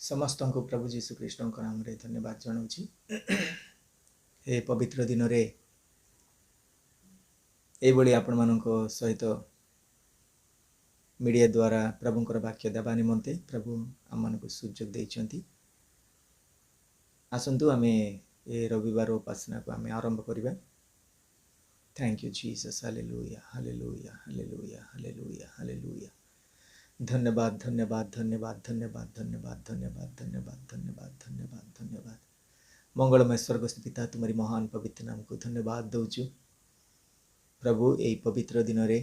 समस्त को प्रभु जीशु कृष्ण नाम रे धन्यवाद जनाऊँगी। ए पवित्र दिन रे ये आपण मान सहित मीडिया द्वारा प्रभुंकर वाक्य देवा निमंते प्रभु आम मान सुजोग देइछंती। आसंतु आमे ए रविवार उपासना को आमे आरंभ करिबा। Thank you Jesus. Hallelujah hallelujah hallelujah hallelujah hallelujah. धन्यवाद धन्यवाद धन्यवाद धन्यवाद धन्यवाद धन्यवाद धन्यवाद धन्यवाद धन्यवाद धन्यवाद। मंगलमय स्वर्गस्थ पिता तुम्हारी महान पवित्र नाम को धन्यवाद दौचु प्रभु। यही पवित्र दिन रे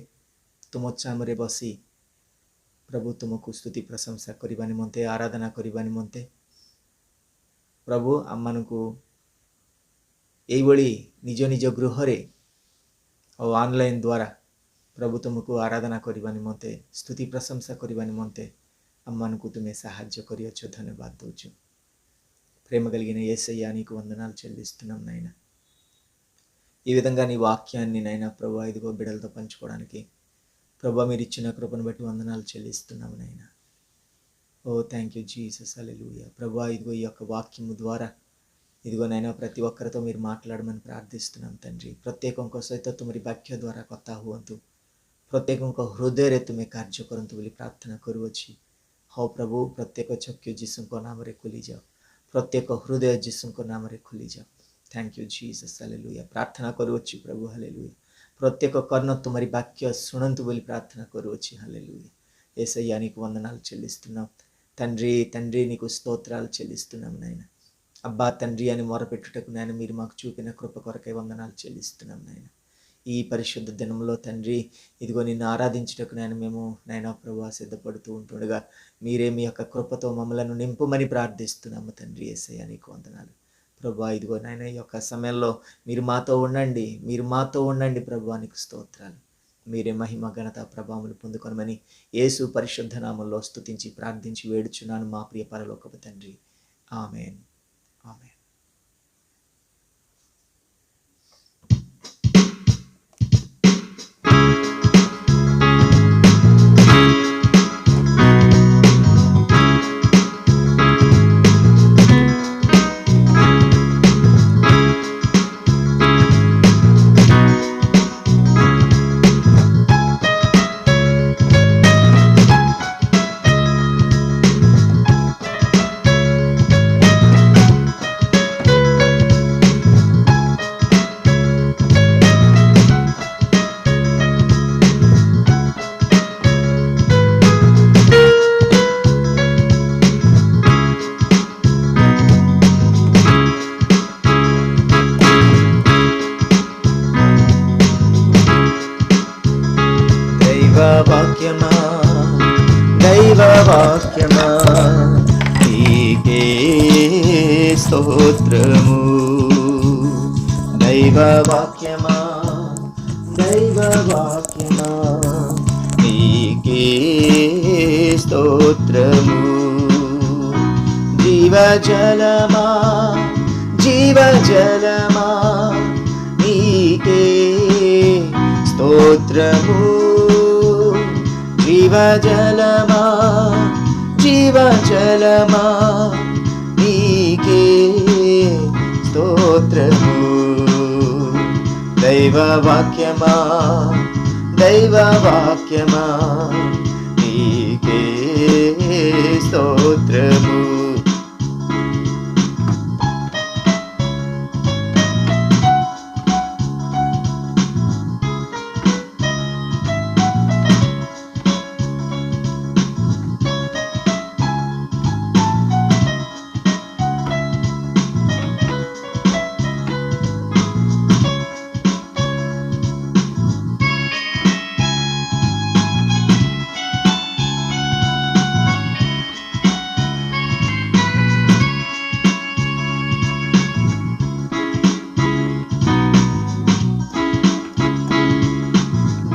तुम चामरे बसी प्रभु तुमको स्तुति प्रशंसा करने निमंते आराधना करने निमंते प्रभु आम मान को यही निज निज गृह और ऑनलाइन द्वारा प्रभु तुमको आराधना करने निमंते स्तुति प्रशंसा करने निमंते आम मान को तुम्हें साहाय्य करियछ। धन्यवाद दौचु प्रेम कलिगिन యేసయ్యా నీకు వందనాలు చెల్లిస్తున్నాం నాయనా। ఈ విధంగా నీ వాక్యాన్ని నాయనా ప్రభువా ఇదిగో బిడ్డలతో పంచుకోవడానికి ప్రభువా మీరు ఇచ్చిన కృపను బట్టి వందనాలు చెల్లిస్తున్నాం నాయనా। ఓ థ్యాంక్ యూ జీసస్ హల్లెలూయా। ప్రభువా ఇదిగో ఈ యొక్క వాక్యము ద్వారా ఇదిగో నైనా ప్రతి ఒక్కరితో మీరు మాట్లాడమని ప్రార్థిస్తున్నాం తండ్రి। प्रत्येकों को सहित तुम्हारी वाक्य द्वारा कथा हुअंतु, प्रत्येकों को हृदय रे तुम्हें कार्य करंतु बोली प्रार्थना करूअछि। हो प्रभु प्रत्येक चक्षु यीशु को नाम रे खुली जाओ, प्रत्येक हृदय यीशु को नाम रे खुली जाओ। Thank you Jesus hallelujah. प्रार्थना करूअछि प्रभु हालेलुया। प्रत्येक कर्ण तुम्हारी वाक्य शुणंतु बोली प्रार्थना करूअछि हालेलुया। యేసయ్యా నీకు వందనాలు చెల్లిస్తున్నాం తండ్రి। తండ్రి నీకు స్తోత్రాలు చెల్లిస్తున్నాం నాయన। అబ్బా తండ్రి అని మొరపెట్టుటకు నాయన మీరు మాకు చూపిన కృప కొరకై వందనాలు చెల్లిస్తున్నాం నాయన। ఈ పరిశుద్ధ దినంలో తండ్రి ఇదిగో నిన్ను ఆరాధించుటకు నాయన మేము నాయన ప్రభువా సిద్ధపడుతూ ఉంటుండగా మీరే మీ యొక్క కృపతో మమ్మలను నింపుమని ప్రార్థిస్తున్నాము తండ్రి। యేసయ్యా నీకు వందనాలు ప్రభువా। ఇదిగో నాయన ఈ యొక్క సమయంలో మీరు మాతో ఉండండి, మీరు మాతో ఉండండి ప్రభువా నీకు స్తోత్రాలు। మీరే మహిమ ఘనత ప్రభావములు పొందుకొనమని యేసు పరిశుద్ధ నామములో స్తుతించి ప్రార్థించి వేడుచున్నాను మా ప్రియ పరలోకపు తండ్రి। ఆమేన్ ఆమేన్। దైవవాక్యమా నీకే స్తోత్రము। దైవవాక్యమా దైవవాక్యమా నీకే స్తోత్రము। జీవజలమా జీవజలమా నీకే స్తోత్రము। జీవజలమా జీవజలమా నీకే స్తోత్రము। దైవవాక్యమా దైవవాక్యమా నీకే స్తోత్రము।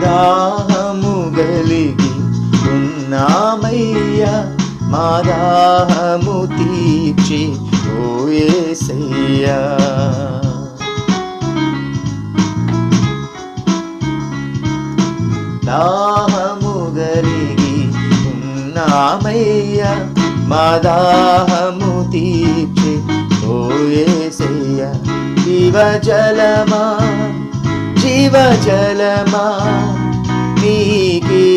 దాహము గలిగి ఉన్నామయ్యా మా దాహము తీర్చి ఓ యేసయ్యా। దాహము గలిగి ఉన్నామయ్యా మా దాహము తీర్చే ఓ యేసయ్యా. జీవజలమా జీవజలమా నీకే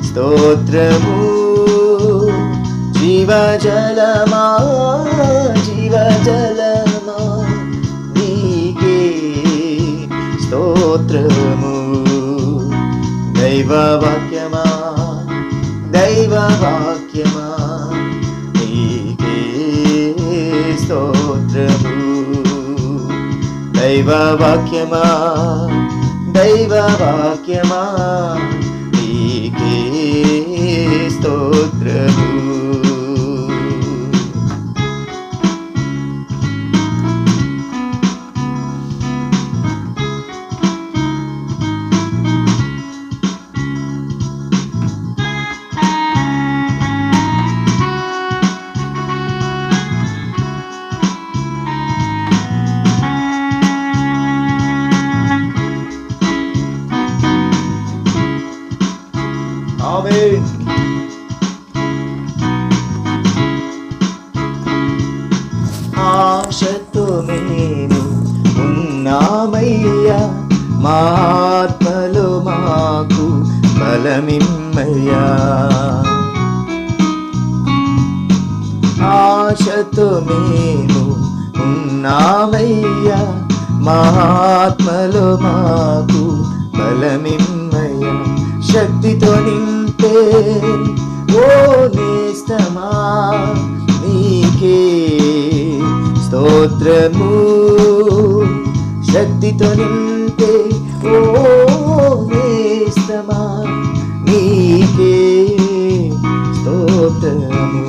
స్తోత్రము. జీవజలమా జీవజలమా నీకే స్తోత్రము. దైవవాక్యమా దైవవాక్యమా నీకే స్తోత్రము. దైవవాక్యమా దైవవాక్యమా నీకే స్తోత్రము. ఆమేన్. ఆశతో మేము ఉన్నామయ్యా, మా ఆత్మలో మాకు బలమిమ్మయ్యా. ఆశతో మేము ఉన్నామయ్యా, మా ఆత్మలో మాకు బలమిమ్మయ్యా. శక్తితో నింపే ఓ నేస్తమా నీకే స్తోత్రము. శక్తితో నింపే ఓ నేస్తమా నీకే స్తోత్రము.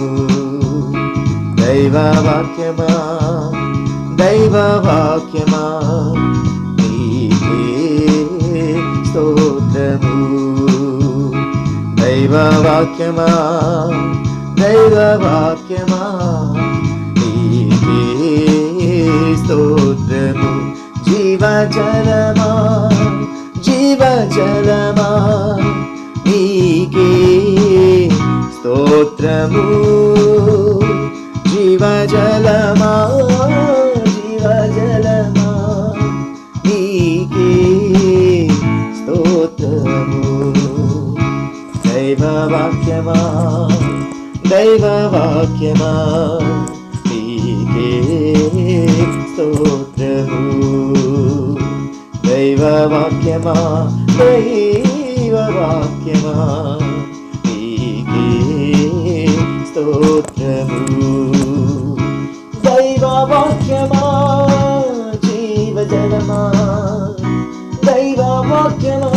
దైవవాక్యమా దైవవాక్యమా నీకే స్తోత్రము. దైవవాక్యమా దైవవాక్యమా నీకే స్తోత్రము. జీవజలమా జీవజలమా నీకే స్తోత్రము. జీవజలమా జీవజలమా నీకే స్తోత్రము. దైవవాక్యమా దైవవాక్యమా నీకే స్తోత్రము. దైవవాక్యమా దైవవాక్యమా నీకే స్తోత్రము. దైవవాక్యమా జీవజలమా దైవవాక్యమా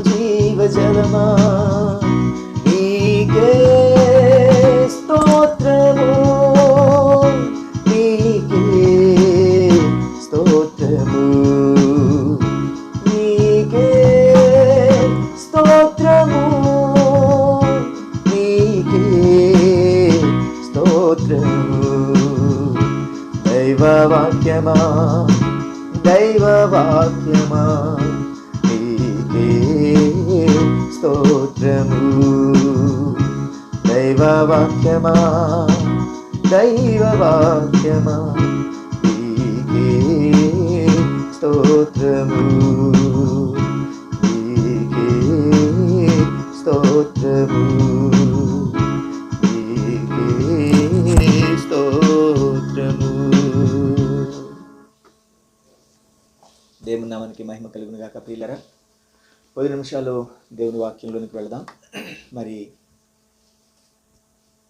జీవజలమా నీకే స్తోత్రము. నీకే స్తోత్రము. నీకే స్తోత్రము. నీకే స్తోత్రము. దైవవాక్యమా దైవవాక్యమా నీకే స్తోత్రము. దైవవాక్యమా దైవవాక్యమా నీకే స్తోత్రము. నీకే స్తోత్రము. నీకే స్తోత్రము. దేవుని నామానికి మహిమ కలుగును గాక. ప్రియులరా, 10 నిమిషాలు దేవుని వాక్యంలోనికి వెళదాం. మరి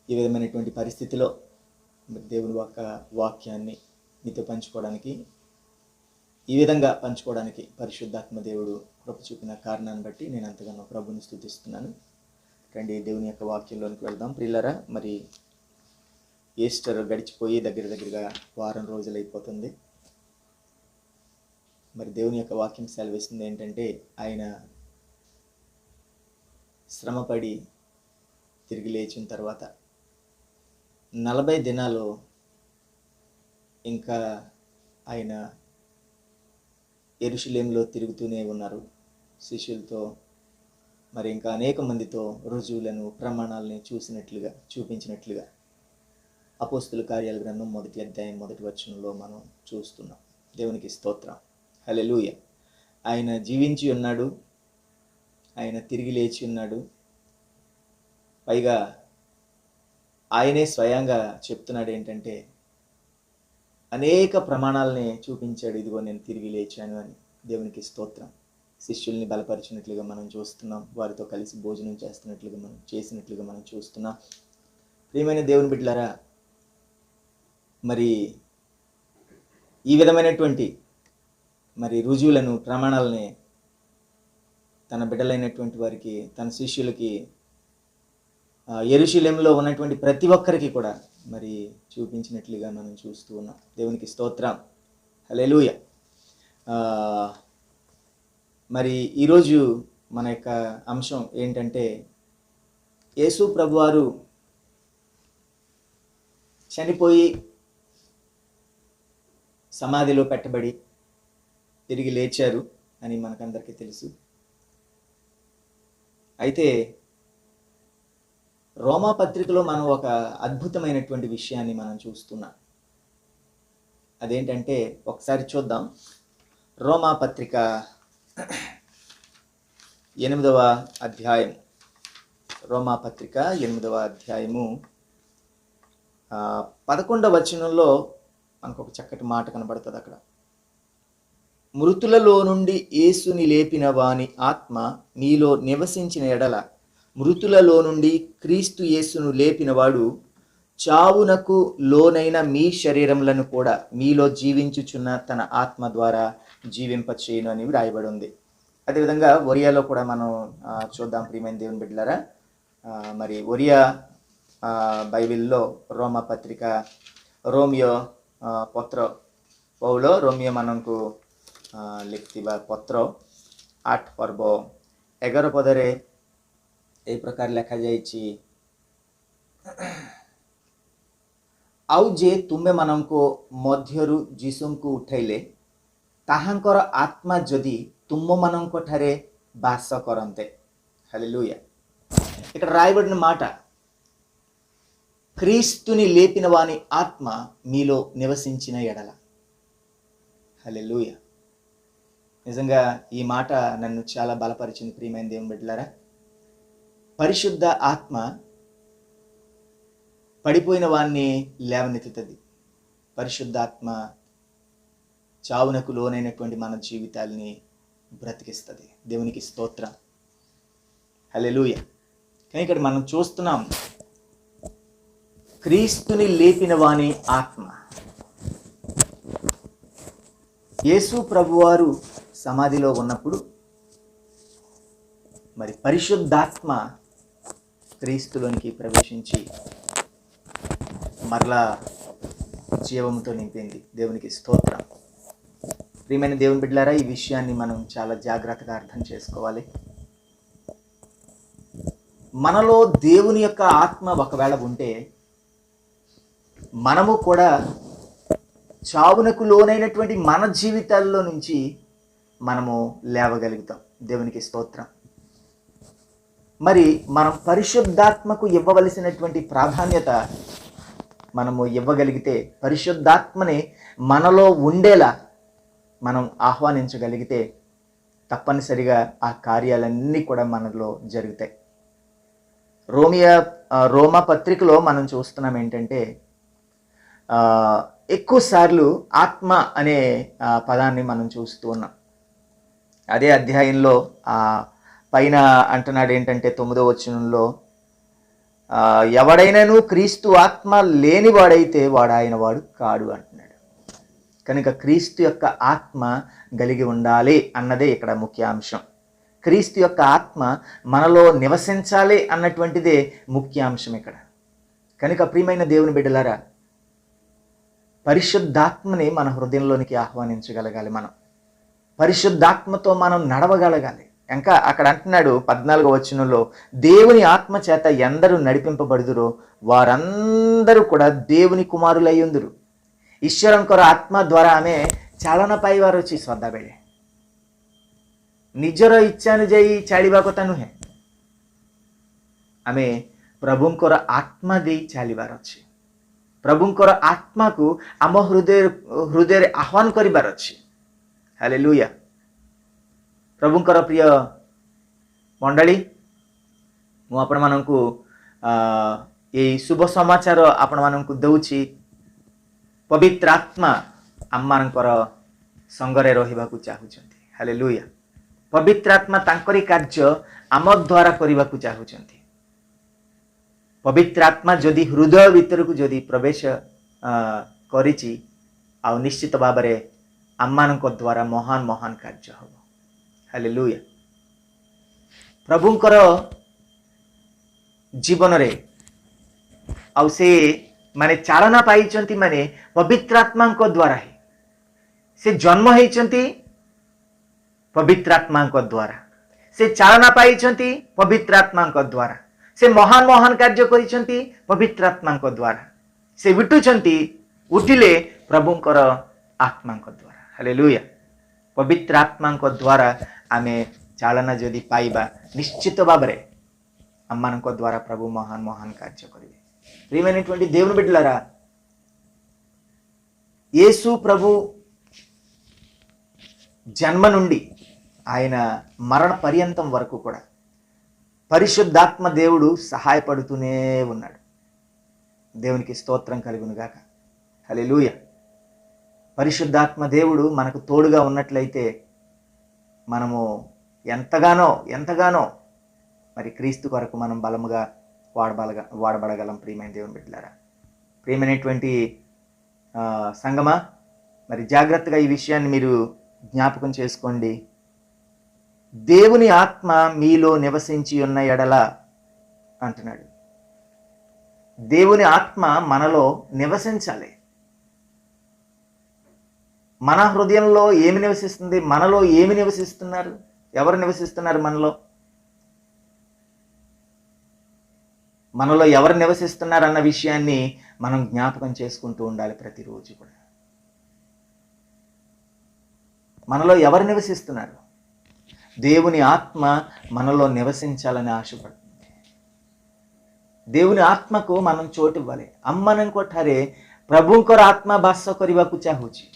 ఈ విధమైనటువంటి పరిస్థితిలో దేవుని వాక్యాన్ని మీతో పంచుకోవడానికి, ఈ విధంగా పంచుకోవడానికి పరిశుద్ధాత్మ దేవుడు కృప చూపిన కారణాన్ని బట్టి నేను ఎంతగానో ప్రభుని స్తుతిస్తున్నాను. రండి దేవుని యొక్క వాక్యంలోనికి వెళదాం. ప్రియులరా, మరి ఈస్టర్ గడిచిపోయి దగ్గరగా వారం రోజులు అయిపోతుంది. మరి దేవుని యొక్క వాక్యం సెలవిస్తుంది ఏంటంటే, ఆయన శ్రమపడి తిరిగి లేచిన తర్వాత 40 దినాలు ఇంకా ఆయన యెరూషలేములో తిరుగుతూనే ఉన్నారు శిష్యులతో. మరి ఇంకా అనేక మందితో రుజువులను ప్రమాణాలని చూపించినట్లుగా అపోస్తుల కార్యాల గ్రంథం 1వ అధ్యాయం 1వ వచనంలో మనం చూస్తున్నాం. దేవునికి స్తోత్రం. హల్లెలూయా. ఆయన జీవించి ఉన్నాడు, ఆయన తిరిగి లేచి ఉన్నాడు. పైగా ఆయనే స్వయంగా చెప్తున్నాడు ఏంటంటే, అనేక ప్రమాణాలని చూపించాడు, ఇదిగో నేను తిరిగి లేచాను అని. దేవునికి స్తోత్రం. శిష్యుల్ని బలపరిచినట్లుగా మనం చూస్తున్నాం, వారితో కలిసి భోజనం చేసినట్లుగా మనం చూస్తున్నాం. ప్రియమైన దేవుని బిడ్డలారా, మరి ఈ విధమైనటువంటి రుజువులను, ప్రమాణాలని తన బిడ్డలైనటువంటి వారికి, తన శిష్యులకి, యెరూషలేములో ఉన్నటువంటి ప్రతి ఒక్కరికి కూడా చూపించినట్లుగా మనం చూస్తూ ఉన్నాం. దేవునికి స్తోత్రం. హల్లెలూయా. ఈరోజు మన యొక్క అంశం ఏంటంటే, యేసు ప్రభువారు చనిపోయి సమాధిలో పెట్టబడి తిరిగి లేచారు అని మనకందరికీ తెలుసు. అయితే రోమా పత్రికలో మనం ఒక అద్భుతమైనటువంటి విషయాన్ని మనం చూస్తున్నాం. అదేంటంటే, ఒకసారి చూద్దాం. రోమా పత్రిక 8వ అధ్యాయం, రోమా పత్రిక 8వ అధ్యాయము 11వ వచనంలో మనకు ఒక చక్కటి మాట కనబడుతుంది. అక్కడ, మృతులలో నుండి యేసుని లేపిన వాని ఆత్మ మీలో నివసించిన ఎడల, మృతులలో నుండి క్రీస్తు యేసును లేపినవాడు చావునకు లోనైన మీ శరీరములను కూడా మీలో జీవించుచున్న తన ఆత్మ ద్వారా జీవింపచేయును అని వ్రాయబడి ఉంది. అదేవిధంగా ఒరియాలో కూడా మనం చూద్దాం. ప్రియమైన దేవుని బిడ్డలారా, ఒరియా బైబిల్లో రోమా పత్రిక రోమియో ପତ୍ର ପୌଲ ରୋମିଓ ମାନଙ୍କୁ ଲେଖିଥିବା ପତ୍ର 8 ପର୍ବ 11 ପଦରେ ଏହି ପ୍ରକାର ଲେଖାଯାଇଛି, ଆଉ ଯେ ତୁମେମାନଙ୍କ ମଧ୍ୟରୁ ଯୀଶୁଙ୍କୁ ଉଠାଇଲେ, ତାହାଙ୍କର ଆତ୍ମା ଯଦି ତୁମମାନଙ୍କଠାରେ ବାସ କରନ୍ତେ. హల్లెలూయా. ఇక్కడ రాయబడిన మాట, క్రీస్తుని లేపిన వాని ఆత్మ మీలో నివసించిన ఎడల. హల్లెలూయా. నిజంగా ఈ మాట నన్ను చాలా బలపరిచింది. ప్రియమైన దేవుని బిడ్డలారా, పరిశుద్ధ ఆత్మ పడిపోయిన వాన్ని లేవనెత్తుతుంది. పరిశుద్ధాత్మ చావునకు లోనైనటువంటి మన జీవితాల్ని బ్రతికిస్తుంది. దేవునికి స్తోత్రం. హల్లెలూయా. కానీ ఇక్కడ మనం చూస్తున్నాం, క్రీస్తుని లేపిన వాని ఆత్మ. యేసు ప్రభువారు సమాధిలో ఉన్నప్పుడు పరిశుద్ధాత్మ క్రీస్తులోనికి ప్రవేశించి మరలా జీవంతో నింపింది. దేవునికి స్తోత్రం. ప్రియమైన దేవుని బిడ్డలారా, ఈ విషయాన్ని మనం చాలా జాగ్రత్తగా అర్థం చేసుకోవాలి. మనలో దేవుని యొక్క ఆత్మ ఒకవేళ ఉంటే మనము కూడా చావునకు లోనైనటువంటి మన జీవితాల్లో నుంచి మనము లేవగలుగుతాం. దేవునికి స్తోత్రం. మనం పరిశుద్ధాత్మకు ఇవ్వవలసినటువంటి ప్రాధాన్యత మనము ఇవ్వగలిగితే, పరిశుద్ధాత్మని మనలో ఉండేలా మనం ఆహ్వానించగలిగితే తప్పనిసరిగా ఆ కార్యాలన్నీ కూడా మనలో జరుగుతాయి. రోమా పత్రికలో మనం చూస్తున్నాం ఏంటంటే, ఎక్కువసార్లు ఆత్మ అనే పదాన్ని మనం చూస్తూ ఉన్నాం. అదే అధ్యాయంలో పైన అంటున్నాడు ఏంటంటే, 9వ వచనంలో, ఎవడైనాను క్రీస్తు ఆత్మ లేనివాడైతే వాడు ఆయన వాడు కాడు అంటున్నాడు. కనుక క్రీస్తు యొక్క ఆత్మ కలిగి ఉండాలి అన్నదే ఇక్కడ ముఖ్య అంశం. క్రీస్తు యొక్క ఆత్మ మనలో నివసించాలి అన్నటువంటిదే ముఖ్య అంశం ఇక్కడ. కనుక ప్రియమైన దేవుని బిడ్డలారా, పరిశుద్ధాత్మని మన హృదయంలోనికి ఆహ్వానించగలగాలి. మనం పరిశుద్ధాత్మతో మనం నడవగలగాలి. ఇంకా అక్కడ అంటున్నాడు 14వ వచనంలో, దేవుని ఆత్మ చేత ఎందరూ నడిపింపబడుదురో వారందరూ కూడా దేవుని కుమారులయ్యుందురు. ଈଶ୍ୱରଙ୍କର ଆତ୍ମା ଦ୍ୱାରା ଆମେ ଚାଳନା ପାଇବାର ଅଛି ସଦାବେଳେ. ନିଜର ଇଚ୍ଛା ଅନୁଯାୟୀ ଚାଲିବା କଥା ନୁହେଁ, आमे प्रभुंकर आत्मा दे चलिबार अछि। प्रभुंकर आत्मा को आम हृदय हृदय आह्वान करिबार अछि। हालेलुया। प्रभुंकर प्रिय मंडली, मु आपण मानकु यही शुभ समाचार आपण मानकु दउछि। पवित्र आत्मा आम मानकर संगरे रहिबाकु चाहुचंती। हालेलुया। पवित्र आत्मा तांकरी कार्य आम द्वारा करिबाकु चाहुचंती। पवित्र आत्मा जदि हृदय भीतर को जदि प्रवेश करिछि आ निश्चित भाव में आम मानक द्वारा महान महान कार्य हब। हालेलुया। प्रभुंकर जीवन रे आउ से माने चालना पाइचंती माने पवित्र आत्मा को द्वारा ही से जन्म होइचंती। पवित्र आत्मा को द्वारा से चालना पाइचंती। पवित्र आत्मा को द्वारा से महान महान कार्य करिसंती। पवित्र आत्मा को द्वारा से उठुचंती उठिले प्रभुंकर आत्मा को द्वारा। हालेलुया। पवित्र आत्मा को द्वारा आमे चालना जदि पाइबा निश्चित भाव में आम मान द्वारा प्रभु महान महान कार्य करेंगे। प्रियమైనటువంటి దేవుని బిడ్డలారా, యేసు ప్రభు జన్మ నుండి ఆయన మరణ పర్యంతం వరకు కూడా పరిశుద్ధాత్మ దేవుడు సహాయపడుతూనే ఉన్నాడు. దేవునికి స్తోత్రం కలుగును గాక. హల్లెలూయా. పరిశుద్ధాత్మ దేవుడు మనకు తోడుగా ఉన్నట్లయితే మనము ఎంతగానో మరి క్రీస్తు కొరకు మనం బలముగా వాడబడగలం. ప్రియమైన దేవుని బిడ్డలారా, ప్రియమైనటువంటి సంగమా, మరి జాగ్రత్తగా ఈ విషయాన్ని మీరు జ్ఞాపకం చేసుకోండి. దేవుని ఆత్మ మీలో నివసించి ఉన్న ఎడల అంటున్నాడు. దేవుని ఆత్మ మనలో నివసించాలి. మన హృదయంలో ఏమి నివసిస్తుంది? మనలో ఏమి నివసిస్తున్నారు? ఎవరు నివసిస్తున్నారు? మనలో ఎవరు నివసిస్తున్నారు అన్న విషయాన్ని మనం జ్ఞాపకం చేసుకుంటూ ఉండాలి ప్రతిరోజు కూడా. మనలో ఎవరు నివసిస్తున్నారు? దేవుని ఆత్మ మనలో నివసించాలని ఆశపడుతుంది. దేవుని ఆత్మకు మనం చోటు ఇవ్వాలి. అమ్మనంको ठारे प्रभुंकर आत्मा बास କରିବାକୁ ଚାହୁଛି।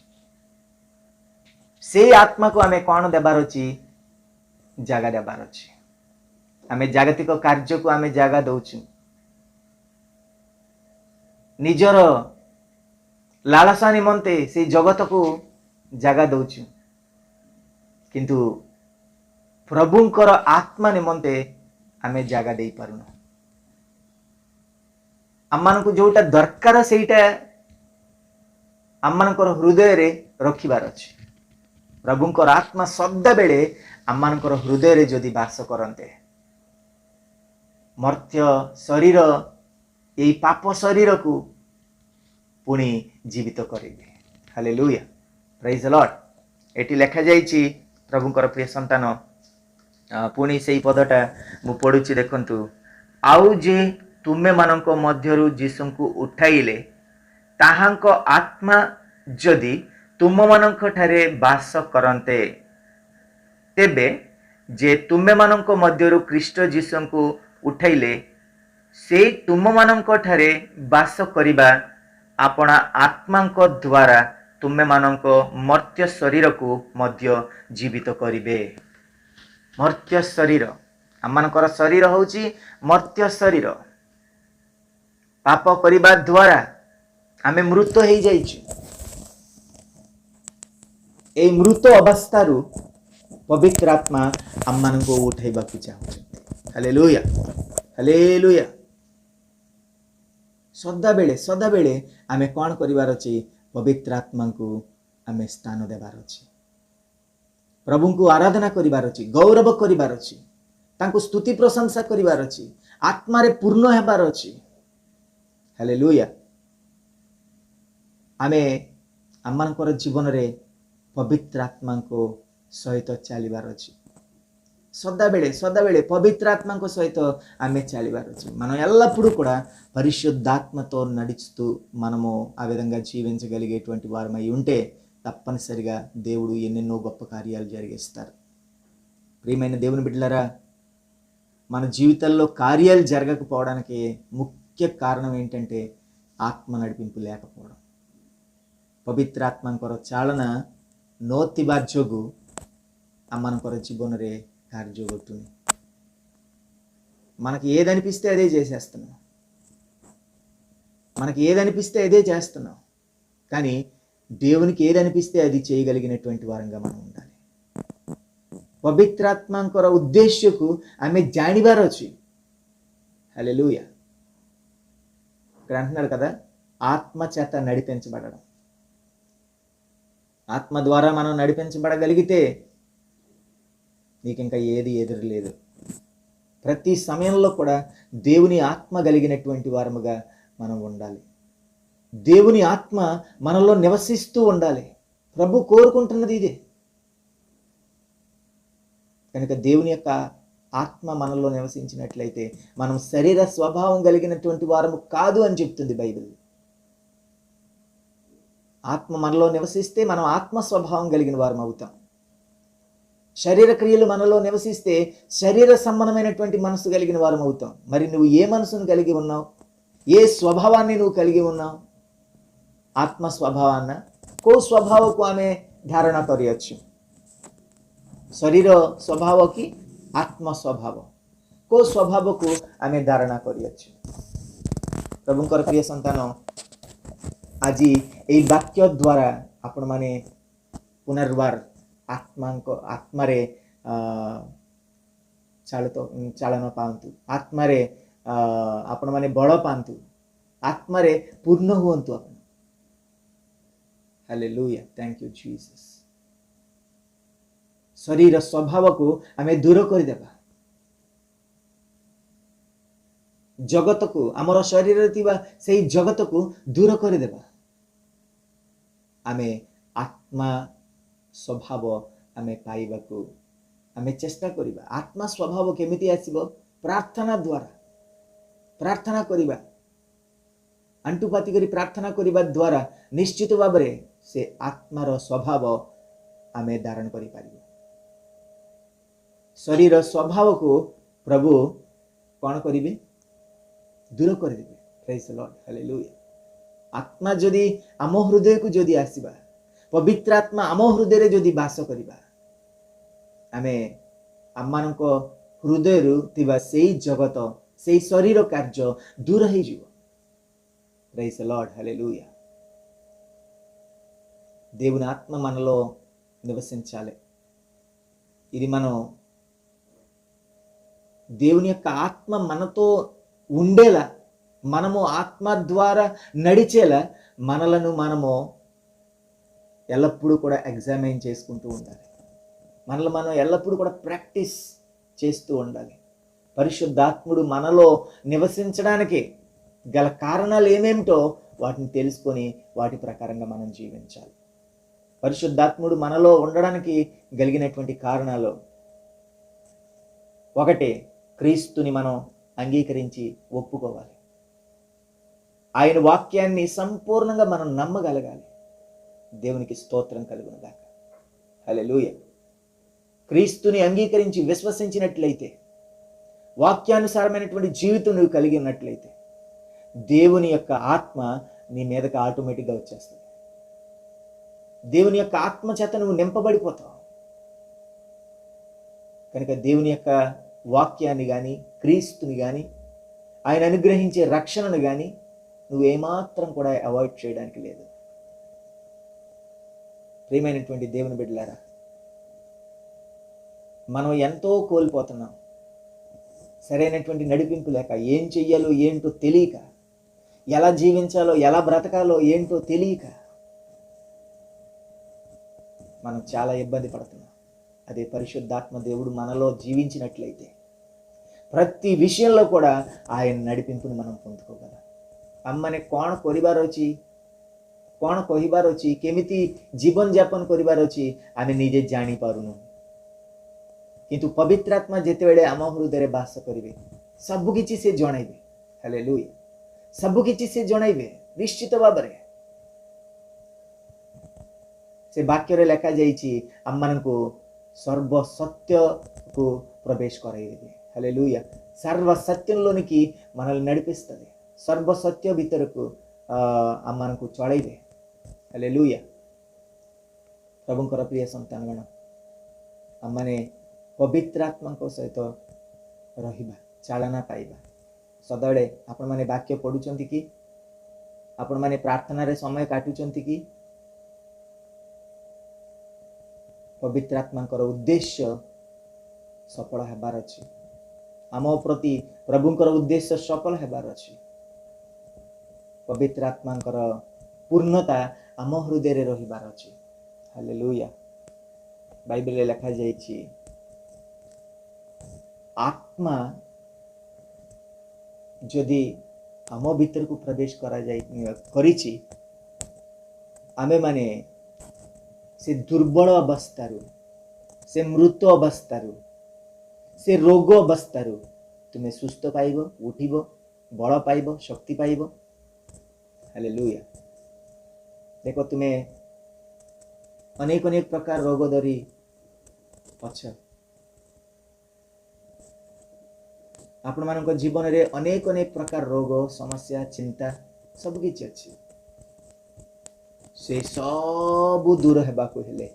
से आत्मा को आमे कौन देबार अछि? जागा देबार अछि। आमे जागतिक कार्य को आमे जागा दउछु। निजर लालसा निमंते से जगत को जागा दउछु, किंतु प्रभुंकर आत्मा निमंते आमे जागा दे पारुना। आम को जोटा दरकार सेटा आम हृदय रे रखिबार अछि। प्रभुंकर आत्मा सदा बेले आम हृदय रे जदि बास करते, मर्त्य शरीर यही पाप शरीर को पुणी जीवित करेंगे। Hallelujah. Praise the Lord. Eighty लेखा जाइछि प्रभुंकर प्रिय संतान, पुणी से पदटा मु पढ़ुछि देखंतु। आउ जे तुमे मानक मध्यरु जीसुंकु उठाइले ताहांक आत्मा जदि तुम मानक ठारे बास करन्ते, तेबे जे तुमे मानक मध्यरु ख्रीष्ट जीसुंकु उठाइले से तुम मानक ठारे बास करिबा आपणा आत्मांक द्वारा तुमे मानक मर्त्य शरीर को मध्य जीवित करिबे। मर्त्य शरीर आमनकर शरीर होची मर्त्य शरीर। पाप करिबा द्वारा आमे मृत हो जाइछु। ए मृत अवस्थारु पवित्र आत्मा आमनको उठाइबाकु चाहुछन्ति। हालेलुया। हालेलुया। सदा बेले आमे कौन करिवार अछि? पवित्र आत्मा को आमे स्थान देबार अछि। प्रभु को आराधना करिवार अछि, गौरव करिवार अछि, तांको स्तुति प्रशंसा करिवार अछि, आत्मा रे पूर्ण हेबार अछि। हालेलुया। आमे आमनकर जीवन रे पवित्र आत्मा को सहित चलिबार अछि। सदा बेले पवित्र आत्मा को सहित आमे चलिबार अछि। మనం ఎల్లప్పుడూ కూడా పరిశుద్ధాత్మతో నడుస్తూ మనము ఆ విధంగా జీవించగలిగేటువంటి వారమై ఉంటే తప్పనిసరిగా దేవుడు ఎన్నెన్నో గొప్ప కార్యాలు జరిగిస్తారు. ప్రియమైన దేవుని బిడ్డలారా, మన జీవితాల్లో కార్యాలు జరగకపోవడానికి ముఖ్య కారణం ఏంటంటే ఆత్మ నడిపింపు లేకపోవడం. ପବିତ୍ରାତ୍ମାଙ୍କର ଚାଳନା ନଥିବା ଯୋଗୁଁ ଆମମାନଙ୍କର ଜୀବନରେ କାର୍ଯ୍ୟ ଘଟୁନି. మనకి ఏదనిపిస్తే అదే చేసేస్తున్నాం, మనకి ఏదనిపిస్తే అదే చేస్తున్నాం. కానీ దేవునికి ఏదనిపిస్తే అది చేయగలిగినటువంటి వారంగా మనం ఉండాలి. ପବିତ୍ରାତ୍ମାଙ୍କର ଉଦ୍ଦେଶ୍ୟକୁ ଆମେ ଜାଣିବାର ଅଛି. హల్లెలూయా. ఇక్కడ అంటున్నాడు కదా, ఆత్మ చేత నడిపించబడడం. ఆత్మ ద్వారా మనం నడిపించబడగలిగితే నీకు ఇంకా ఏది ఎదురు లేదు. ప్రతి సమయంలో కూడా దేవుని ఆత్మ కలిగినటువంటి వారముగా మనం ఉండాలి. దేవుని ఆత్మ మనలో నివసిస్తూ ఉండాలి. ప్రభు కోరుకుంటున్నది ఇదే. కనుక దేవుని యొక్క ఆత్మ మనలో నివసించినట్లయితే మనం శరీర స్వభావం కలిగినటువంటి వారము కాదు అని చెప్తుంది బైబిల్. ఆత్మ మనలో నివసిస్తే మనం ఆత్మ స్వభావం కలిగిన వారం అవుతాం. శరీర క్రియలు మనలో నివసిస్తే శరీర సంబంధమైనటువంటి మనసు కలిగిన వారం అవుతాం. మరి నువ్వు ఏ మనసును కలిగి ఉన్నావు? ఏ స్వభావాన్ని నువ్వు కలిగి ఉన్నావు? ఆత్మ స్వభావాన్న కో స్వభావకు ఆమె ధారణ କରିଅଛୁ. ଶରୀର ସ୍ୱଭାବ କି ଆତ୍ମ ସ୍ୱଭାବ, କୋଉ ସ୍ୱଭାବକୁ ଆମେ ଧାରଣା କରିଅଛୁ? ପ୍ରଭୁଙ୍କର ପ୍ରିୟ ସନ୍ତାନ, ଆଜି ଏହି ବାକ୍ୟ ଦ୍ୱାରା ଆପଣମାନେ ପୁନର୍ବାର ଆତ୍ମାରେ ଚାଳନ ପାଆନ୍ତୁ, ଆତ୍ମାରେ ଆପଣମାନେ ବଳ ପାଆନ୍ତୁ, ଆତ୍ମାରେ ପୂର୍ଣ୍ଣ ହୁଅନ୍ତୁ ଆପଣ. ହାଲେଲୁୟା. Thank you Jesus. ଶରୀର ସ୍ୱଭାବକୁ ଆମେ ଦୂର କରିଦେବା. ଜଗତକୁ, ଆମର ଶରୀରରେ ଥିବା ସେହି ଜଗତକୁ ଦୂର କରିଦେବା. ଆମେ ଆତ୍ମା ସ୍ୱଭାବ ଆମେ ପାଇବାକୁ ଆମେ ଚେଷ୍ଟା କରିବା. ଆତ୍ମା ସ୍ୱଭାବ କେମିତି ଆସିବ? ପ୍ରାର୍ଥନା ଦ୍ୱାରା. ପ୍ରାର୍ଥନା କରିବା, ଆଣ୍ଠୁପାତି କରି ପ୍ରାର୍ଥନା କରିବା ଦ୍ୱାରା ନିଶ୍ଚିତ ଭାବରେ ସେ ଆତ୍ମାର ସ୍ୱଭାବ ଆମେ ଧାରଣ କରିପାରିବା. ଶରୀର ସ୍ୱଭାବକୁ ପ୍ରଭୁ କ'ଣ କରିବେ? ଦୂର କରିଦେବେ. ପ୍ରେଜ୍ ଦ ଲର୍ଡ. ହାଲେଲୁୟା. ଆତ୍ମା ଯଦି ଆମ ହୃଦୟକୁ ଯଦି ଆସିବା, ପବିତ୍ର ଆତ୍ମା ଆମ ହୃଦୟରେ ଯଦି ବାସ କରିବା, ଆମେ ଆମମାନଙ୍କ ହୃଦୟରୁ ଥିବା ସେଇ ଜଗତ, ସେଇ ଶରୀର କାର୍ଯ୍ୟ ଦୂର ହେଇଯିବ. Praise the Lord. హల్లెలూయా. దేవుని ఆత్మ మనలో నివసించాలి. ఇది మనం దేవుని యొక్క ఆత్మ మనతో ఉండేలా, మనము ఆత్మ ద్వారా నడిచేలా మనలను మనము ఎల్లప్పుడూ కూడా ఎగ్జామైన్ చేసుకుంటూ ఉండాలి. మనలో మనం ఎల్లప్పుడూ కూడా ప్రాక్టీస్ చేస్తూ ఉండాలి. పరిశుద్ధాత్ముడు మనలో నివసించడానికి గల కారణాలు ఏమేమిటో వాటిని తెలుసుకొని వాటి ప్రకారంగా మనం జీవించాలి. పరిశుద్ధాత్ముడు మనలో ఉండడానికి కలిగినటువంటి కారణాలు, ఒకటి, క్రీస్తుని మనం అంగీకరించి ఒప్పుకోవాలి. ఆయన వాక్యాన్ని సంపూర్ణంగా మనం నమ్మగలగాలి. దేవునికి స్తోత్రం కలుగును గాక. హల్లెలూయా. క్రీస్తుని అంగీకరించి విశ్వసించినట్లయితే, వాక్యానుసారమైనటువంటి జీవితం నువ్వు కలిగి ఉన్నట్లయితే, దేవుని యొక్క ఆత్మ నీ మీదకి ఆటోమేటిక్గా వచ్చేస్తుంది. దేవుని యొక్క ఆత్మ చేత నువ్వు నింపబడిపోతావు. కనుక దేవుని యొక్క వాక్యాన్ని కానీ, క్రీస్తుని కానీ, ఆయన అనుగ్రహించే రక్షణను కానీ నువ్వు ఏమాత్రం కూడా అవాయిడ్ చేయడానికి లేదు. ప్రియమైనటువంటి దేవుని బిడ్డలారా, మనం ఎంతో కోల్పోతున్నాం. సరైనటువంటి నడిపింపు లేక, ఏం చెయ్యాలో ఏంటో తెలియక, ఎలా జీవించాలో, ఎలా బ్రతకాలో ఏంటో తెలియక మనం చాలా ఇబ్బంది పడుతున్నాం. అదే పరిశుద్ధాత్మ దేవుడు మనలో జీవించినట్లయితే ప్రతి విషయంలో కూడా ఆయన నడిపింపుని మనం పొందుకోగలం. ଆମମାନେ କ'ଣ କରିବାର ଅଛି, କ'ଣ କହିବାର ଅଛି, କେମିତି ଜୀବନଯାପନ କରିବାର ଅଛି, ଆମେ ନିଜେ ଜାଣିପାରୁନୁ. କିନ୍ତୁ ପବିତ୍ର ଆତ୍ମା ଯେତେବେଳେ ଆମ ହୃଦୟରେ ବାସ କରିବେ, ସବୁକିଛି ସେ ଜଣାଇବେ. ହାଲେଲୁୟା. ସବୁକିଛି ସେ ଜଣାଇବେ ନିଶ୍ଚିତ ଭାବରେ. ସେ ବାକ୍ୟରେ ଲେଖାଯାଇଛି ଆମମାନଙ୍କୁ ସର୍ବ ସତ୍ୟକୁ ପ୍ରବେଶ କରାଇଦେବେ. హల్లెలూయా. సర్వ సత్యంలోనికి మనల్ని నడిపిస్తుంది. సర్వసత్ୟ ଭିତରକୁ ଆମମାନଙ୍କୁ ଚଳେଇବେ। ହଲେଲୁୟା। ପ୍ରଭୁଙ୍କର ପ୍ରିୟ ସନ୍ତାନଗଣ, ଆମମାନେ ପବିତ୍ର ଆତ୍ମାଙ୍କ ସହିତ ରହିବା, ଚାଳନା ପାଇବା। ସଦାବେଳେ ଆପଣମାନେ ବାକ୍ୟ ପଢୁଛନ୍ତି କି? ଆପଣମାନେ ପ୍ରାର୍ଥନାରେ ସମୟ କାଟୁଛନ୍ତି କି? ପବିତ୍ର ଆତ୍ମାଙ୍କର ଉଦ୍ଦେଶ୍ୟ ସଫଳ ହେବାର ଅଛି। ଆମ ପ୍ରତି ପ୍ରଭୁଙ୍କର ଉଦ୍ଦେଶ୍ୟ ସଫଳ ହେବାର ଅଛି। ପବିତ୍ର ଆତ୍ମାଙ୍କର ପୂର୍ଣ୍ଣତା ଆମ ହୃଦୟରେ ରହିବାର ଅଛି। ହାଲେଲୁୟା। ବାଇବେଲରେ ଲେଖାଯାଇଛି, ଆତ୍ମା ଯଦି ଆମ ଭିତରକୁ ପ୍ରବେଶ କରିଛି, ଆମେମାନେ ସେ ଦୁର୍ବଳ ଅବସ୍ଥାରୁ, ସେ ମୃତ ଅବସ୍ଥାରୁ, ସେ ରୋଗ ଅବସ୍ଥାରୁ ତୁମେ ସୁସ୍ଥ ପାଇବ, ଉଠିବ, ବଳ ପାଇବ, ଶକ୍ତି ପାଇବ। ହାଲେଲୁୟା। ଦେଖ, ତୁମେ ଅନେକ ଅନେକ ପ୍ରକାର ରୋଗ ଧରି ଅଛ। ଆପଣମାନଙ୍କ ଜୀବନରେ ଅନେକ ଅନେକ ପ୍ରକାର ରୋଗ, ସମସ୍ୟା, ଚିନ୍ତା ସବୁ କିଛି ଅଛି। ସେ ସବୁ ଦୂର ହେବାକୁ ହେଲେ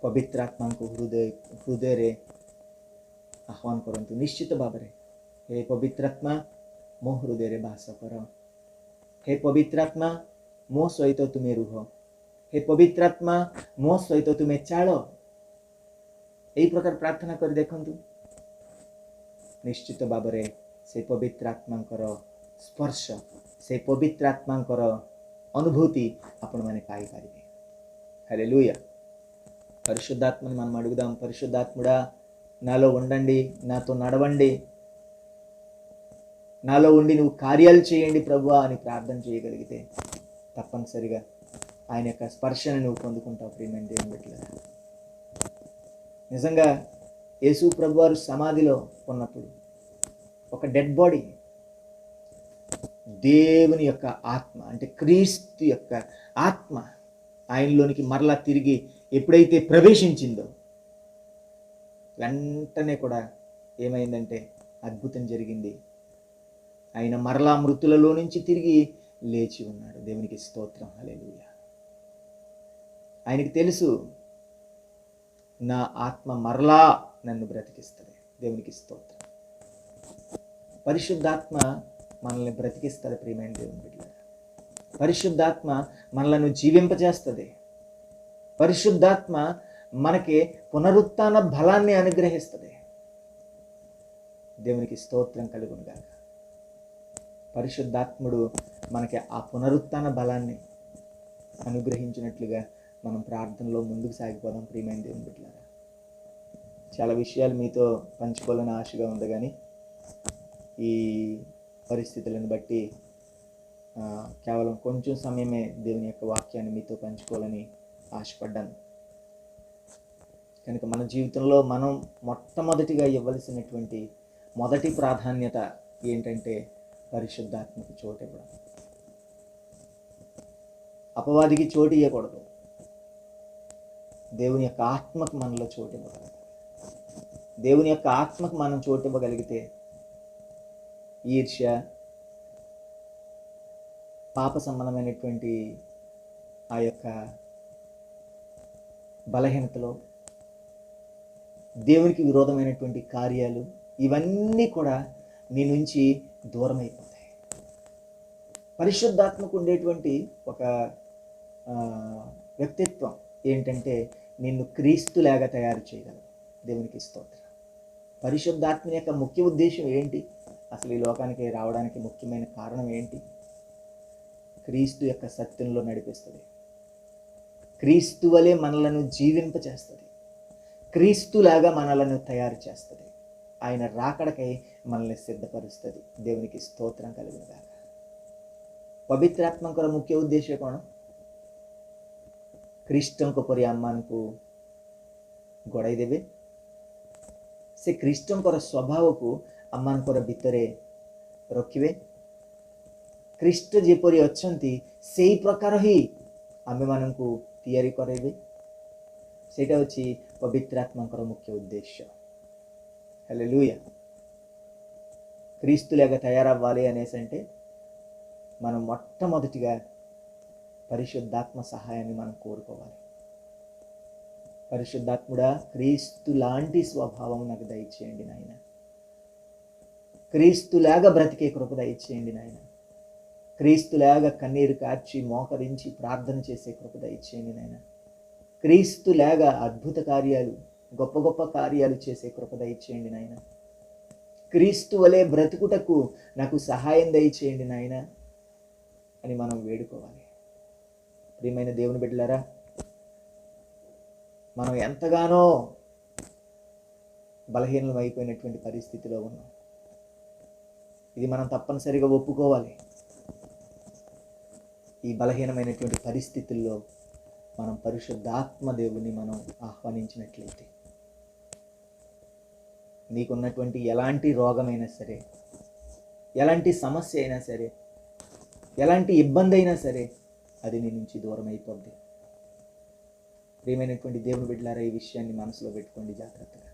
ପବିତ୍ର ଆତ୍ମାଙ୍କୁ ହୃଦୟରେ ଆହ୍ୱାନ କରନ୍ତୁ। ନିଶ୍ଚିତ ଭାବରେ, ହେ ପବିତ୍ର ଆତ୍ମା, ମୋ ହୃଦୟରେ ବାସ କର। ହେ ପବିତ୍ର ଆତ୍ମା, ମୋ ସହିତ ତୁମେ ରୁହ। ହେ ପବିତ୍ର ଆତ୍ମା, ମୋ ସହିତ ତୁମେ ଚାଳ। ଏହି ପ୍ରକାର ପ୍ରାର୍ଥନା କରି ଦେଖନ୍ତୁ। ନିଶ୍ଚିତ ଭାବରେ ସେ ପବିତ୍ର ଆତ୍ମାଙ୍କର ସ୍ପର୍ଶ, ସେ ପବିତ୍ର ଆତ୍ମାଙ୍କର అనుభూతి ଆପଣମାନେ ପାଇପାରିବେ। హల్లెలూయా। పరిశుద్ధాత్మని మనం అడుగుదాం. పరిశుద్ధాత్ముడా, నాలో ఉండండి, నాతో నడవండి, నాలో ఉండి నువ్వు కార్యాలు చేయండి ప్రభువా అని ప్రార్థన చేయగలిగితే తప్పనిసరిగా ఆయన యొక్క స్పర్శను నువ్వు పొందుకుంటావు. ప్రియమైన దేవుని బిడ్డలారా, నిజంగా యేసు ప్రభువారు సమాధిలో ఉన్నప్పుడు ఒక డెడ్ బాడీ దేవుని యొక్క ఆత్మ, అంటే క్రీస్తు యొక్క ఆత్మ ఆయనలోనికి మరలా తిరిగి ఎప్పుడైతే ప్రవేశించిందో వెంటనే కూడా ఏమైందంటే అద్భుతం జరిగింది. ఆయన మరలా మృతులలో నుంచి తిరిగి లేచి ఉన్నాడు. దేవునికి స్తోత్రం. హల్లెలూయా. ఆయనకి తెలుసు, నా ఆత్మ మరలా నన్ను బ్రతికిస్తుంది. దేవునికి స్తోత్రం. పరిశుద్ధాత్మ మనల్ని బ్రతికిస్తుంది. ప్రియమైన దేవుని బిడ్డలారా, పరిశుద్ధాత్మ మనలను జీవింపజేస్తుంది. పరిశుద్ధాత్మ మనకి పునరుత్థాన బలాన్ని అనుగ్రహిస్తుంది. దేవునికి స్తోత్రం కలుగును గాక. పరిశుద్ధాత్ముడు మనకి ఆ పునరుత్థాన బలాన్ని అనుగ్రహించినట్లుగా మనం ప్రార్థనలో ముందుకు సాగిపోదాం. ప్రియమైన దేవుని బిడ్డలారా, చాలా విషయాలు మీతో పంచుకోవాలని ఆశగా ఉంది, కానీ ఈ పరిస్థితులను బట్టి కేవలం కొంచెం సమయమే దేవుని యొక్క వాక్యాన్ని మీతో పంచుకోవాలని ఆశపడ్డాను. కనుక మన జీవితంలో మనం మొట్టమొదటిగా ఇవ్వవలసినటువంటి మొదటి ప్రాధాన్యత ఏంటంటే పరిశుద్ధాత్మకు చోటు ఇవ్వడం. అపవాదికి చోటు ఇవ్వకూడదు. దేవుని యొక్క ఆత్మకు మనలో చోటు ఇవ్వగలగాలి. దేవుని యొక్క ఆత్మకు మనం చోటు ఇవ్వగలిగితే ఈర్ష్య, పాప సంబంధమైనటువంటి ఆ యొక్క బలహీనతలో, దేవునికి విరోధమైనటువంటి కార్యాలు, ఇవన్నీ కూడా నీ నుంచి దూరం అయిపోతాయి. పరిశుద్ధాత్మకు ఉండేటువంటి ఒక వ్యక్తిత్వం ఏంటంటే నిన్ను క్రీస్తులాగా తయారు చేయగలదు. దేవునికి స్తోత్రం. పరిశుద్ధాత్మ యొక్క ముఖ్య ఉద్దేశం ఏంటి? అసలు ఈ లోకానికి రావడానికి ముఖ్యమైన కారణం ఏంటి? క్రీస్తు యొక్క సత్యంలో నడిపిస్తుంది. క్రీస్తు వలె మనలను జీవింపచేస్తుంది. క్రీస్తులాగా మనలను తయారు చేస్తుంది. ఆయన రాకడకై మనల్ని సిద్ధపరుస్తుంది. దేవునికి స్తోత్రం కలుగును గాక. ପବିତ୍ରାତ୍ମାଙ୍କର ମୁଖ୍ୟ ଉଦ୍ଦେଶ୍ୟ କ'ଣ? ଖ୍ରୀଷ୍ଟଙ୍କ ପରି ଆମମାନଙ୍କୁ ଗଢ଼ାଇ ଦେବେ। ସେ ଖ୍ରୀଷ୍ଟଙ୍କର ସ୍ୱଭାବକୁ ଆମମାନଙ୍କର ଭିତରେ ରଖିବେ। ଖ୍ରୀଷ୍ଟ ଯେପରି ଅଛନ୍ତି ସେଇ ପ୍ରକାର ହିଁ ଆମେମାନଙ୍କୁ ତିଆରି କରାଇବେ। ସେଇଟା ହେଉଛି ପବିତ୍ରାତ୍ମାଙ୍କର ମୁଖ୍ୟ ଉଦ୍ଦେଶ୍ୟ। ହାଲେଲୁୟା। క్రీస్తులాగా తయారవ్వాలి అనేసి అంటే మనం మొట్టమొదటిగా పరిశుద్ధాత్మ సహాయాన్ని మనం కోరుకోవాలి. పరిశుద్ధాత్ముడా, క్రీస్తు లాంటి స్వభావం నాకు దయచేయండి నాయన. క్రీస్తులాగా బ్రతికే కృప దయచేయండి నాయన. క్రీస్తులాగా కన్నీరు కార్చి మోకరించి ప్రార్థన చేసే కృప దయచేయండి నాయన. క్రీస్తులాగా అద్భుత కార్యాలు, గొప్ప గొప్ప కార్యాలు చేసే కృప దయచేయండి నాయన. క్రీస్తు వలె బ్రతుకుటకు నాకు సహాయం దయచేయండి నాయన అని మనం వేడుకోవాలి. ప్రియమైన దేవుని బిడ్డలారా, మనం ఎంతగానో బలహీనం అయిపోయినటువంటి పరిస్థితిలో ఉన్నాం. ఇది మనం తప్పనిసరిగా ఒప్పుకోవాలి. ఈ బలహీనమైనటువంటి పరిస్థితుల్లో మనం పరిశుద్ధాత్మ దేవుని మనం ఆహ్వానించినట్లయితే, నీకున్నటువంటి ఎలాంటి రోగమైనా సరే, ఎలాంటి సమస్య అయినా సరే, ఎలాంటి ఇబ్బంది అయినా సరే అది నీ నుంచి దూరం అయిపోద్ది. ప్రియమైనటువంటి దేవుని బిడ్డలారా, ఈ విషయాన్ని మనసులో పెట్టుకోండి జాగ్రత్తగా.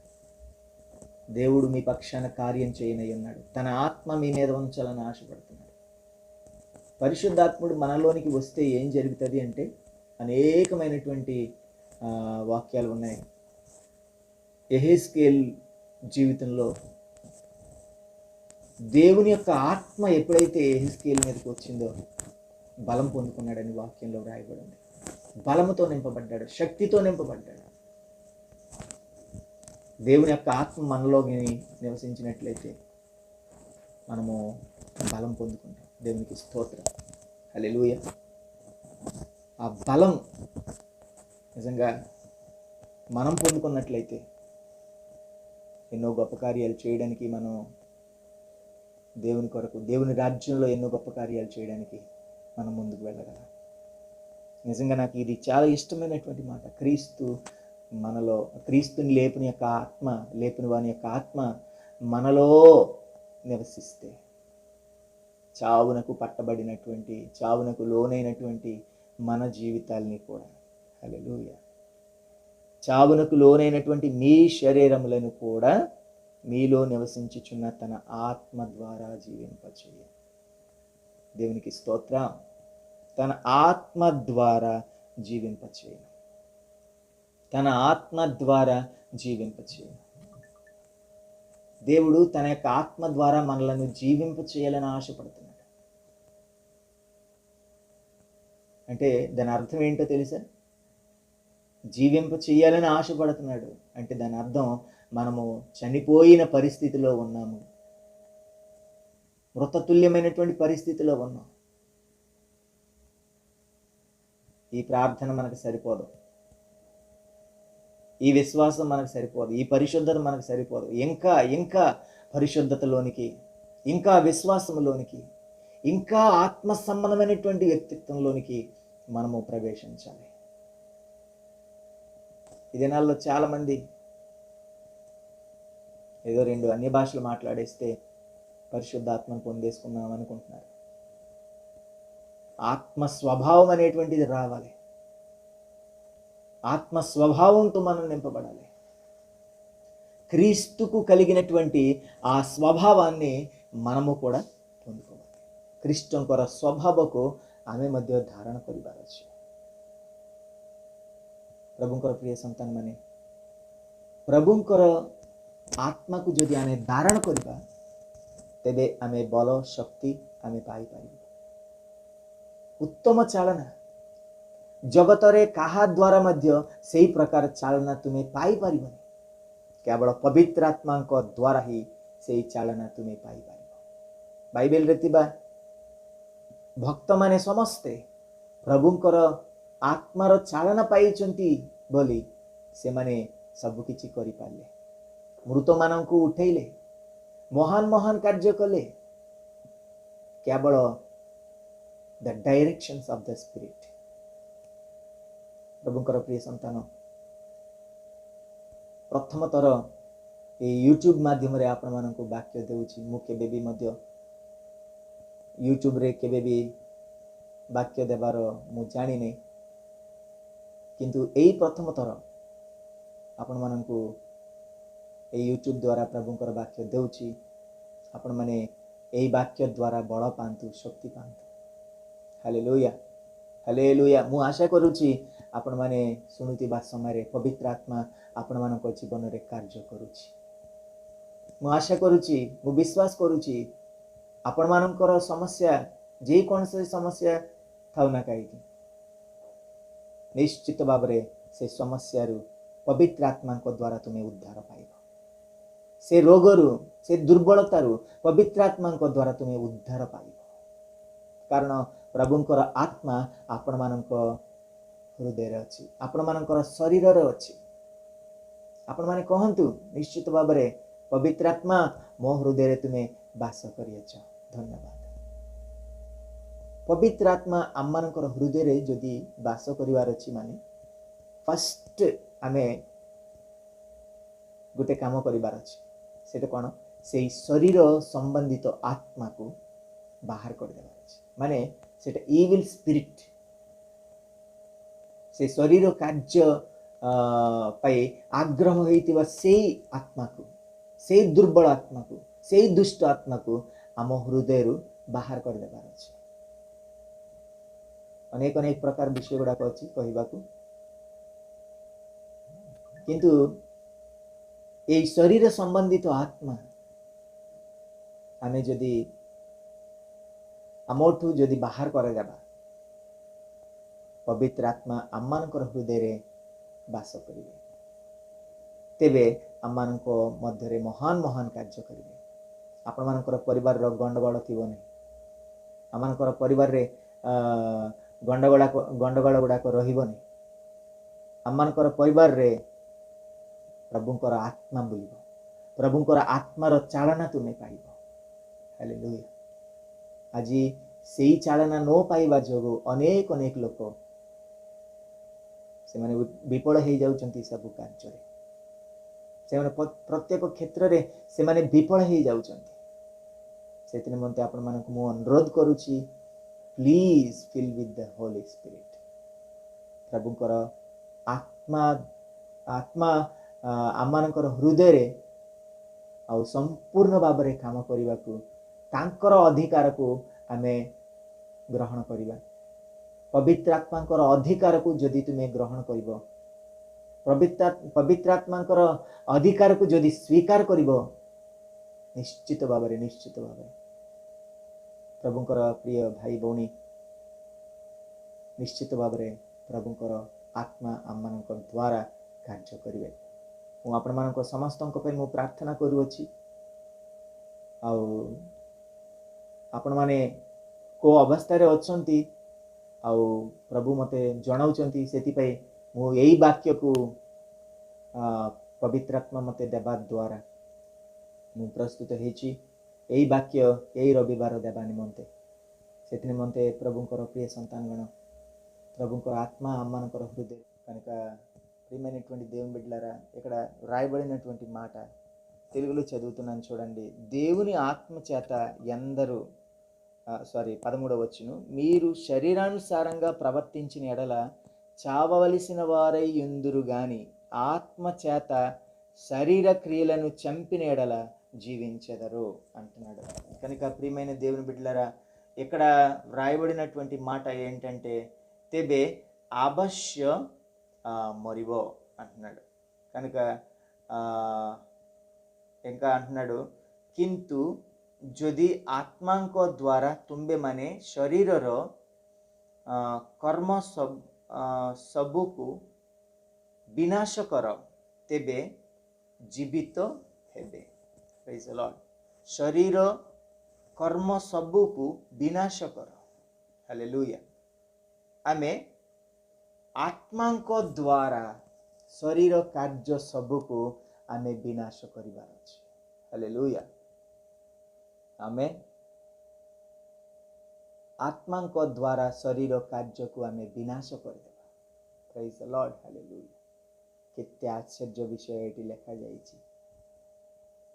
దేవుడు మీ పక్షాన కార్యం చేయనై ఉన్నాడు. తన ఆత్మ మీ మీద ఉంచాలని ఆశపడుతున్నాడు. పరిశుద్ధాత్ముడు మనలోనికి వస్తే ఏం జరుగుతుంది అంటే, అనేకమైనటువంటి వాక్యాలు ఉన్నాయి. యెహెజ్కేల్ జీవితంలో దేవుని యొక్క ఆత్మ ఎప్పుడైతే యెహెజ్కేల్ మీదకి వచ్చిందో బలం పొందుకున్నాడని వాక్యంలో వ్రాయబడింది. బలముతో నింపబడ్డాడు, శక్తితో నింపబడ్డాడు. దేవుని యొక్క ఆత్మ మనలోకి నివసించినట్లయితే మనము బలం పొందుకుంటాం. దేవునికి స్తోత్రం, హల్లెలూయా. ఆ బలం నిజంగా మనం పొందుకున్నట్లయితే ఎన్నో గొప్ప కార్యాలు చేయడానికి, మనం దేవుని కొరకు, దేవుని రాజ్యంలో ఎన్నో గొప్ప కార్యాలు చేయడానికి మనం ముందుకు వెళ్ళగలం. నిజంగా నాకు ఇది చాలా ఇష్టమైనటువంటి మాట. క్రీస్తుని లేపిన యొక్క ఆత్మ, లేపిన వాని యొక్క ఆత్మ మనలో నివసిస్తే చావునకు పట్టబడినటువంటి, చావునకు లోనైనటువంటి మన జీవితాల్ని కూడా, హల్లెలూయా, చావునకు లోనైనటువంటి మీ శరీరములను కూడా మీలో నివసించుచున్న తన ఆత్మ ద్వారా జీవింపచేయ. దేవునికి స్తోత్రం. తన ఆత్మ ద్వారా జీవింపచేయ, తన ఆత్మ ద్వారా జీవింపచేయ. దేవుడు తన యొక్క ఆత్మ ద్వారా మనలను జీవింపచేయాలని ఆశపడుతున్నాడు. అంటే దాని అర్థం ఏంటో తెలుసా? జీవింప చేయాలని ఆశపడుతున్నాడు అంటే దాని అర్థం మనము చనిపోయిన పరిస్థితిలో ఉన్నాము, మృతతుల్యమైనటువంటి పరిస్థితిలో ఉన్నాం. ఈ ప్రార్థన మనకు సరిపోదు, ఈ విశ్వాసం మనకు సరిపోదు, ఈ పరిశుద్ధత మనకు సరిపోదు. ఇంకా పరిశుద్ధతలోనికి, ఇంకా విశ్వాసంలోనికి, ఇంకా ఆత్మ సంబంధమైనటువంటి వ్యక్తిత్వంలోనికి మనము ప్రవేశించాలి. ఈ దినాల్లో చాలామంది ఏదో 2 అన్య భాషలు మాట్లాడేస్తే పరిశుద్ధాత్మను పొందేసుకున్నాం అనుకుంటున్నారు. ఆత్మ స్వభావం అనేటువంటిది రావాలి. ఆత్మ స్వభావంతో మనం నింపబడాలి. క్రీస్తుకు కలిగినటువంటి ఆ స్వభావాన్ని మనము కూడా పొందుకోవాలి. క్రీస్తుଙ୍କର ସ୍ୱଭାବକୁ ଆମେ ମଧ୍ୟ ଧାରଣ କରିବାର ଅଛି। ପ୍ରଭୁଙ୍କର ପ୍ରିୟ ସନ୍ତାନମାନେ, ପ୍ରଭୁଙ୍କର ଆତ୍ମାକୁ ଯଦି ଆମେ ଧାରଣ କରିବା ତେବେ ଆମେ ବଳ ଶକ୍ତି ଆମେ ପାଇପାରିବା। ଉତ୍ତମ ଚାଳନା ଜଗତରେ କାହା ଦ୍ୱାରା ମଧ୍ୟ ସେହି ପ୍ରକାର ଚାଳନା ତୁମେ ପାଇପାରିବନି। କେବଳ ପବିତ୍ର ଆତ୍ମାଙ୍କ ଦ୍ୱାରା ହିଁ ସେହି ଚାଳନା ତୁମେ ପାଇପାରିବ। ବାଇବେଲରେ ଥିବା ଭକ୍ତମାନେ ସମସ୍ତେ ପ୍ରଭୁଙ୍କର ଆତ୍ମାର ଚାଳନା ପାଇଛନ୍ତି ବୋଲି ସେମାନେ ସବୁକିଛି କରିପାରିଲେ। ମୃତମାନଙ୍କୁ ଉଠେଇଲେ, ମହାନ ମହାନ କାର୍ଯ୍ୟ କଲେ। କେବଳ ଦ ଡାଇରେକ୍ସନ୍ସ ଅଫ୍ ଦ ସ୍ପିରିଟ୍। ପ୍ରଭୁଙ୍କର ପ୍ରିୟ ସନ୍ତାନ, ପ୍ରଥମ ଥର এই ୟୁଟ୍ୟୁବ୍ ମାଧ୍ୟମରେ ଆପଣମାନଙ୍କୁ ବାକ୍ୟ ଦେଉଛି। ମୁଁ କେବେ ବି ମଧ୍ୟ ୟୁଟ୍ୟୁବ୍ରେ କେବେ ବି ବାକ୍ୟ ଦେବାର ମୁଁ ଜାଣିନି, କିନ୍ତୁ ଏଇ ପ୍ରଥମ ଥର ଆପଣମାନଙ୍କୁ এই ୟୁଟ୍ୟୁବ୍ ଦ୍ୱାରା ପ୍ରଭୁଙ୍କର ବାକ୍ୟ ଦେଉଛି। ଆପଣମାନେ এই বাক্য ଦ୍ୱାରା ବଳ ପାଆନ୍ତୁ, ଶକ୍ତି ପାଆନ୍ତୁ। Hallelujah, hallelujah. ମୁଁ ଆଶା କରୁଛି ଆପଣମାନେ ଶୁଣୁଥିବା ସମୟରେ ପବିତ୍ର ଆତ୍ମା ଆପଣମାନଙ୍କ ଜୀବନରେ କାର୍ଯ୍ୟ କରୁଛି। ମୁଁ ଆଶା କରୁଛି, ମୁଁ ବିଶ୍ୱାସ କରୁଛି ଆପଣମାନଙ୍କର ସମସ୍ୟା, ଯେକୌଣସି ସମସ୍ୟା ଥାଉ ନା କାହିଁକି, ନିଶ୍ଚିତ ଭାବରେ ସେ ସମସ୍ୟାରୁ ପବିତ୍ର ଆତ୍ମାଙ୍କ ଦ୍ୱାରା ତୁମେ ଉଦ୍ଧାର ପାଇବ। ସେ ରୋଗରୁ, ସେ ଦୁର୍ବଳତାରୁ ପବିତ୍ର ଆତ୍ମାଙ୍କ ଦ୍ୱାରା ତୁମେ ଉଦ୍ଧାର ପାଇବ। କାରଣ ପ୍ରଭୁଙ୍କର ଆତ୍ମା ଆପଣମାନଙ୍କ ହୃଦୟରେ ଅଛି, ଆପଣମାନଙ୍କର ଶରୀରରେ ଅଛି। ଆପଣମାନେ କହନ୍ତୁ ନିଶ୍ଚିତ ଭାବରେ, ପବିତ୍ର ଆତ୍ମା ମୋ ହୃଦୟରେ ତୁମେ ବାସ କରିଅଛ। ଧନ୍ୟବାଦ। ପବିତ୍ର ଆତ୍ମା ଆମମାନଙ୍କର ହୃଦୟରେ ଯଦି ବାସ କରିବାର ଅଛି, ମାନେ ଫାଷ୍ଟ ଆମେ ଗୋଟେ କାମ କରିବାର ଅଛି। ସେଟା କ'ଣ? ସେଇ ଶରୀର ସମ୍ବନ୍ଧିତ ଆତ୍ମାକୁ ବାହାର କରିଦେବାର ଅଛି। ମାନେ ସେଟା ଇଭିଲ୍ ସ୍ପିରିଟ୍, ସେ ଶରୀର କାର୍ଯ୍ୟ ପାଇଁ ଆଗ୍ରହ ହେଇଥିବା ସେଇ ଆତ୍ମାକୁ, ସେଇ ଦୁର୍ବଳ ଆତ୍ମାକୁ, ସେଇ ଦୁଷ୍ଟ ଆତ୍ମାକୁ ଆମ ହୃଦୟରୁ ବାହାର କରିଦେବାର ଅଛି। ଅନେକ ଅନେକ ପ୍ରକାର ବିଷୟ ଗୁଡ଼ାକ ଅଛି କହିବାକୁ, କିନ୍ତୁ এই শরীর সম্বন্ধিত আত্মা ଆମେ ଯଦି ଆମଠୁ ଯଦି ବାହାର କରାଯାବା, ପବିତ୍ର ଆତ୍ମା ଆମମାନଙ୍କର ହୃଦୟରେ ବାସ କରିବେ। ତେବେ ଆମମାନଙ୍କ ମଧ୍ୟରେ ମହାନ ମହାନ କାର୍ଯ୍ୟ କରିବେ। ଆପଣମାନଙ୍କର ପରିବାରର ଗଣ୍ଡଗୋଳ ଥିବ ନାହିଁ। ଆମମାନଙ୍କର ପରିବାରରେ ଗଣ୍ଡଗୋଳ ଗୁଡ଼ାକ ରହିବନି। ଆମମାନଙ୍କର ପରିବାରରେ ପ୍ରଭୁଙ୍କର ଆତ୍ମା ବୁଲିବ। ପ୍ରଭୁଙ୍କର ଆତ୍ମାର ଚାଳନା ତୁମେ ପାଇବ। ହାଲେଲୁୟା। ଆଜି ସେଇ ଚାଳନା ନ ପାଇବା ଯୋଗୁଁ ଅନେକ ଅନେକ ଲୋକ ସେମାନେ ବିଫଳ ହେଇଯାଉଛନ୍ତି ସବୁ କାର୍ଯ୍ୟରେ। ସେମାନେ ପ୍ରତ୍ୟେକ କ୍ଷେତ୍ରରେ ସେମାନେ ବିଫଳ ହେଇଯାଉଛନ୍ତି। ସେଥି ନିମନ୍ତେ ଆପଣମାନଙ୍କୁ ମୁଁ ଅନୁରୋଧ କରୁଛି, please fill with the holy spirit. ପ୍ରଭୁଙ୍କର ଆତ୍ମା ଆମମାନଙ୍କର ହୃଦୟରେ ଆଉ ସମ୍ପୂର୍ଣ୍ଣ ଭାବରେ କାମ କରିବାକୁ, ତାଙ୍କର ଅଧିକାରକୁ ଆମେ ଗ୍ରହଣ କରିବା। ପବିତ୍ର ଆତ୍ମାଙ୍କର ଅଧିକାରକୁ ଯଦି ତୁମେ ଗ୍ରହଣ କରିବ, ପବିତ୍ର ଆତ୍ମାଙ୍କର ଅଧିକାରକୁ ଯଦି ସ୍ୱୀକାର କରିବ, ନିଶ୍ଚିତ ଭାବରେ ପ୍ରଭୁଙ୍କର ପ୍ରିୟ ଭାଇ ଭଉଣୀ, ନିଶ୍ଚିତ ଭାବରେ ପ୍ରଭୁଙ୍କର ଆତ୍ମା ଆମମାନଙ୍କ ଦ୍ୱାରା କାର୍ଯ୍ୟ କରିବେ। ମୁଁ ଆପଣମାନଙ୍କ ସମସ୍ତଙ୍କ ପାଇଁ ମୁଁ ପ୍ରାର୍ଥନା କରୁଅଛି। ଆଉ ଆପଣମାନେ କେଉଁ ଅବସ୍ଥାରେ ଅଛନ୍ତି ଆଉ ପ୍ରଭୁ ମୋତେ ଜଣାଉଛନ୍ତି, ସେଥିପାଇଁ ମୁଁ ଏଇ ବାକ୍ୟକୁ ପବିତ୍ର ଆତ୍ମା ମୋତେ ଦେବା ଦ୍ୱାରା ମୁଁ ପ୍ରସ୍ତୁତ ହେଇଛି ଏଇ ବାକ୍ୟ ଏଇ ରବିବାର ଦେବା ନିମନ୍ତେ। ସେଥି నిమంతే ప్రభుଙ୍କର ప్రియ సంతానగణ, ప్రభుଙ୍କର ఆత్మ అమ్మనకర హృదయ కనుక ప్రియమైనటువంటి దేవుని బిడ్డలారా, ఇక్కడ రాయబడినటువంటి మాట తెలుగులో చదువుతున్నాను చూడండి. దేవుని ఆత్మ చేత ఎందరూ 13వ వచనం, మీరు శరీరానుసారంగా ప్రవర్తించిన ఎడల చావవలసిన వారై యుందురు గాని ఆత్మ చేత శరీర క్రియలను చంపిన ఎడల జీవించెదరు అంటున్నాడు. కనుక ప్రియమైన దేవుని బిడ్డలారా, ఇక్కడ వ్రాయబడినటువంటి మాట ఏంటంటే తెబే అవశ్య మరివో అంటున్నాడు. కనుక ఇంకా అంటున్నాడు, କିନ୍ତୁ ଯଦି ଆତ୍ମାଙ୍କ ଦ୍ୱାରା ତୁମ୍ଭେମାନେ ଶରୀରର କର୍ମ ସବୁକୁ ବିନାଶ କର, ତେବେ ଜୀବିତ ହେବେ। ପ୍ରେଜ୍ ଦ ଲର୍ଡ। ଶରୀର କର୍ମ ସବୁକୁ ବିନାଶ କର। ହାଲେଲୁୟା। ଆମେ ଆତ୍ମାଙ୍କ ଦ୍ୱାରା ଶରୀର କାର୍ଯ୍ୟ ସବୁକୁ ଆମେ ବିନାଶ କରିବାର ଅଛି। ହାଲେଲୁୟା। ଆମେ ଆତ୍ମାଙ୍କ ଦ୍ୱାରା ଶରୀର କାର୍ଯ୍ୟକୁ ଆମେ ବିନାଶ କରିଦେବା। ପ୍ରେଜ୍ ଦ ଲର୍ଡ। ହାଲେଲୁୟା। କେତେ ଆଶ୍ଚର୍ଯ୍ୟ ବିଷୟ ଏଠି ଲେଖାଯାଇଛି।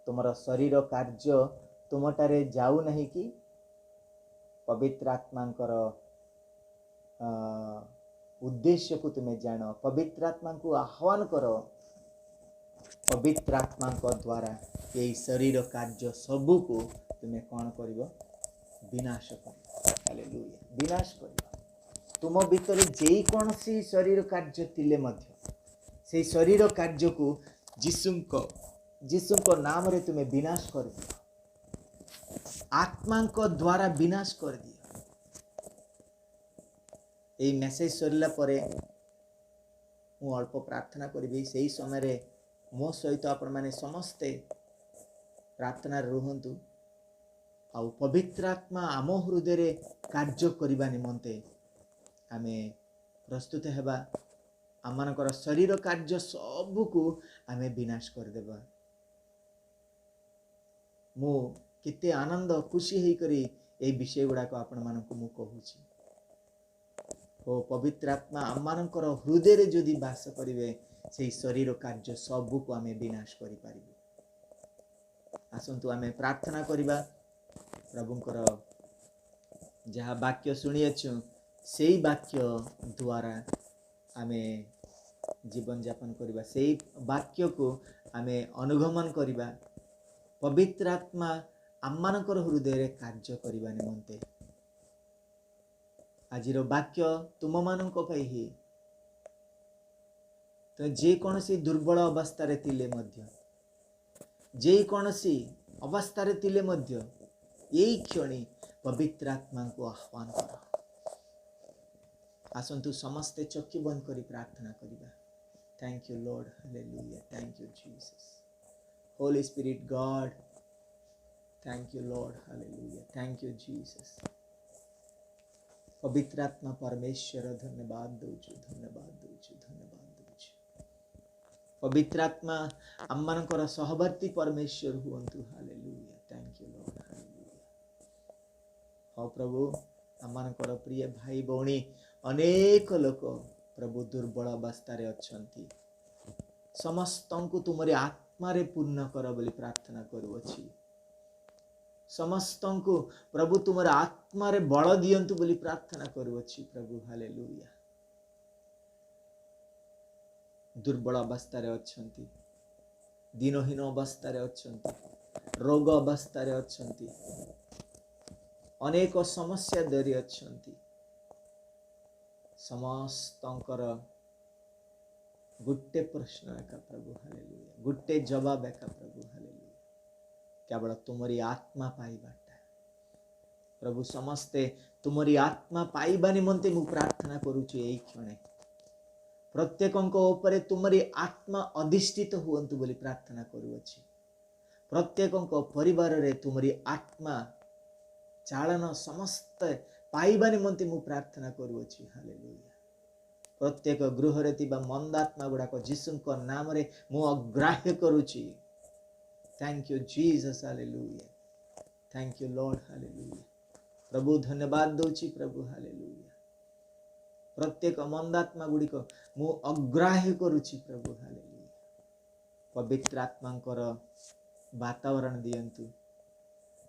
ତୁମର ଶରୀର କାର୍ଯ୍ୟ ତୁମଠାରେ ଯାଉନାହିଁ କି? ପବିତ୍ର ଆତ୍ମାଙ୍କର ଉଦ୍ଦେଶ୍ୟକୁ ତୁମେ ଜାଣ। ପବିତ୍ର ଆତ୍ମାଙ୍କୁ ଆହ୍ୱାନ କର। ପବିତ୍ର ଆତ୍ମାଙ୍କ ଦ୍ୱାରା ଏହି ଶରୀର କାର୍ଯ୍ୟ ସବୁକୁ तुमे कौन करिवो विनाश करिवो हालेलुया विनाश करिवो तुम भितर जे कोनसी शरीर कार्य तिले मध्य से शरीर कार्य को जीशुको नाम रे तुमे विनाश कर दियो आत्मा को द्वारा विनाश कर दियो ए मेसेज सरला परे मु अल्प प्रार्थना करी से समय रे मो सहित आपण माने समस्ते प्रार्थना रुहंतु आ पवित्र आत्मा आम हृदय रे कार्य करबा निमंते आमे प्रस्तुत हेबा आमनकर शरीर कार्य सब को आमे विनाश कर देबा मु केते आनंद खुशी हेई करी ए विषय गुडा को आपण मानकु मु कहूची ओ पवित्र आत्मा आमनकर हृदय रे जदि वास करिवे से शरीर कार्य सब को आमे विनाश करि पारिबो आसंतु आमे प्रार्थना करिबा प्रभुंकर जहा वाक्य सुनियछु सेई वाक्य द्वारा आमे जीवन यापन करिबा सेई वाक्य को आमे अनुगमन करिबा पवित्र आत्मा आमनकर हृदय रे कार्य करिबा निमंते आजिर वाक्य तुम मानक पई ही तो जे कोनसी दुर्बल अवस्था रे तिले मध्य जे कोनसी अवस्था रे तिले मध्य एई क्षणी पवित्र आत्मा को आह्वान कर आसंतु समस्ते चक्षु बंद करी प्रार्थना करिबा thank you Lord hallelujah thank you Jesus Holi spirit God thank you Lord hallelujah thank you Jesus पवित्र आत्मा परमेश्वर धन्यवाद दूचु पवित्र आत्मा आमनकर सहवर्ती परमेश्वर हुंतु hallelujah thank you Lord hallelujah हो प्रभु आमनकर प्रिय भाई भौणी अनेक लोक प्रभु दुर्बल अवस्था रे अछंती समस्त को तुमरी आत्मा रे पूर्ण कर बोली प्रार्थना करूअछि समस्त को प्रभु तुमर आत्मा रे बल दियंतु बोली प्रार्थना करूअछि प्रभु हालेलुया दुर्बल अवस्था रे अछंती दिनहीन अवस्था रे अछंती रोग अवस्था रे अछंती अनेक समस्या दरी अछंती समस्तंकर गुट्टे प्रश्न एका प्रभु हालेलुया गुट्टे जवाब एका प्रभु हालेलुया केवल तुमरी आत्मा पाइबाटा प्रभु समस्ते तुमरी आत्मा पाइबा निमंते मु प्रार्थना करूची एई क्षणे प्रत्येकंक ऊपर तुमरी आत्मा अधिष्ठित हुअंतु बोली प्रार्थना करूअछि प्रत्येकंक परिवार रे तुमरी आत्मा चालन समस्त पाइबा निमंते मु प्रार्थना करूअछि हालेलुया प्रत्येक गृह रे तिबा मंदात्मा गुडाक जीसुक नाम रे मु अग्राह्य करूछि thank you Jesus hallelujah thank you Lord hallelujah प्रभु धन्यवाद दोछि प्रभु हालेलुया प्रत्येक मंदात्मा गुडिक मु अग्राह्य करूछि प्रभु हालेलुया पवित्र आत्मांकर वातावरण दियंतु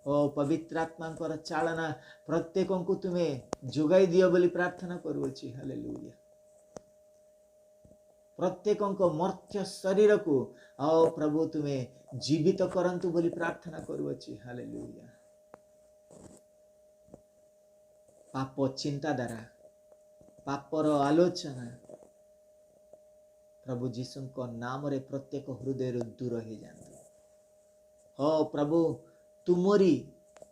ओ पवित्र आत्मांकर चालना प्रत्येकं को तुमे जोगाई दियो बोली प्रार्थना करूछि हालेलुया प्रत्येकं को मर्त्य शरीर को ओ प्रभु तुमे जीवित करंतु बोली प्रार्थना करूछि हालेलुया पाप चिंताधारा पापर आलोचना प्रभु जीसु को नाम रे प्रत्येक हृदय दूर हो जातु हो प्रभु तुमरी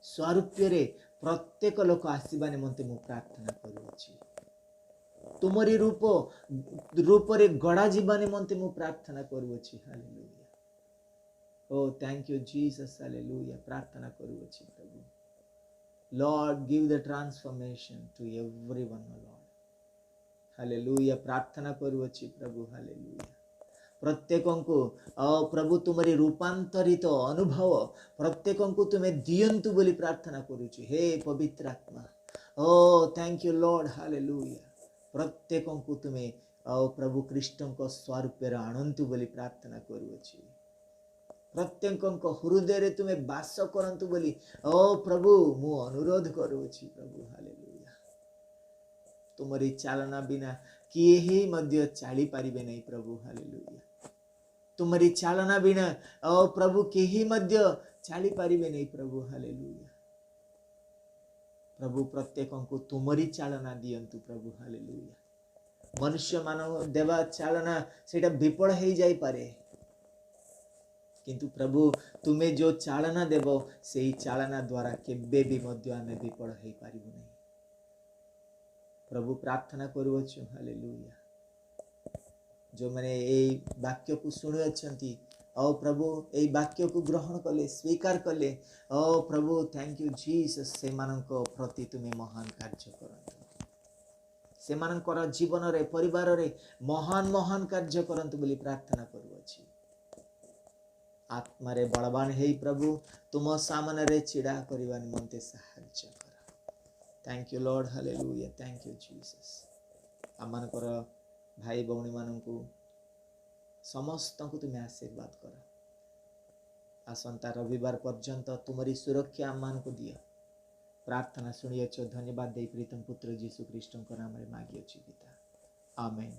स्वरूप्य रे प्रत्येक लोक आसीबा निमंते मु प्रार्थना करूछि तुमरी रूप रे गड़ा जीवा निमंते मु प्रार्थना करूछि hallelujah oh thank you Jesus hallelujah प्रार्थना करूछि प्रभु Lord give the transformation to everyone Lord hallelujah प्रार्थना करूछि प्रभु हालेलुया प्रत्येकं को प्रभु तुमरी रूपांतरित अनुभव प्रत्येकं को तुमे दियंतु बोली प्रार्थना करूछि हे पवित्र आत्मा ओ थैंक यू लॉर्ड हालेलुया प्रत्येकं को तुमे प्रभु कृष्ण को स्वरूप रे आणंतु बोली प्रार्थना करूछि प्रत्येकं को हृदय रे तुमे वास करंतु बोली ओ प्रभु मु अनुरोध करूछि प्रभु हालेलुया तुमरी चालना बिना किए ही मध्य चाली पारिबे नहीं प्रभु हालेलुया तुमरी चालना बिना ओ प्रभु केही मध्य चली पारिबे नहीं प्रभु हालेलुया प्रभु प्रत्येक को तुमरी चालना दियंतु प्रभु हालेलुया मनुष्य मानव देवा चालना सेटा विफल हो जाई पारे किंतु प्रभु तुम्हें जो चालना देव से ही चालना द्वारा केबे भी मध्य आमे विफल हो पारिबु नहीं प्रभु प्रार्थना करूछु हालेलुया जो मैंने यही वाक्य को शुणी अच्छी ओ प्रभु यही वाक्य को ग्रहण कले स्वीकार कले ओ प्रभु थैंक यू जीसस से मानक प्रति तुम्हें महान कार्य करंतु से मानकर जीवन रे परिवार रे महान महान कार्य करंतु बोली प्रार्थना करूछि आत्मा रे बलवान हे प्रभु तुम सामने रे चिड़ा करबा निमंते सहायता कर thank you Lord hallelujah thank you Jesus Amonkar भाई भौणी मानू समस्त को तुम्हें आशीर्वाद कर आसंता रविवार पर्यंत तुमरी सुरक्षा आम मान को दियो प्रार्थना शुणियछ धन्यवाद दे प्रीतम पुत्र जीशु ख्रीष्ट नाम रे मागियछि पिता आमेन।